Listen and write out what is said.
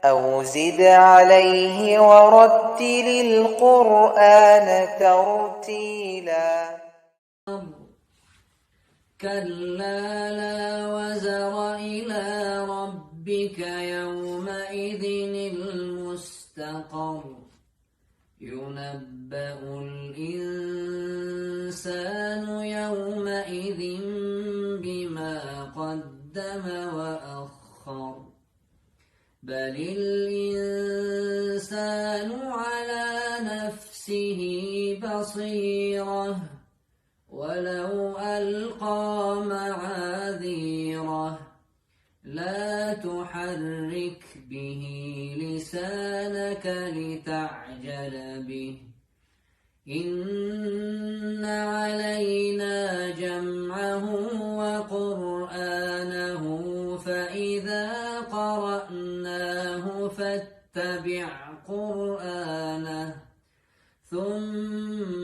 أو زد عليه ورتل القرآن ترتيلا. كلا لا وزر إلى ربك يومئذ المستقر ينبأ الإنسان يومئذ بما قدم وأخر بل الإنسان على نفسه بصيرة ولو ألقى معاذيره لا تحرك به لسانك لتعجل به إن علينا جمعه وقرآنه فإذا فاتبع قرآنه ثم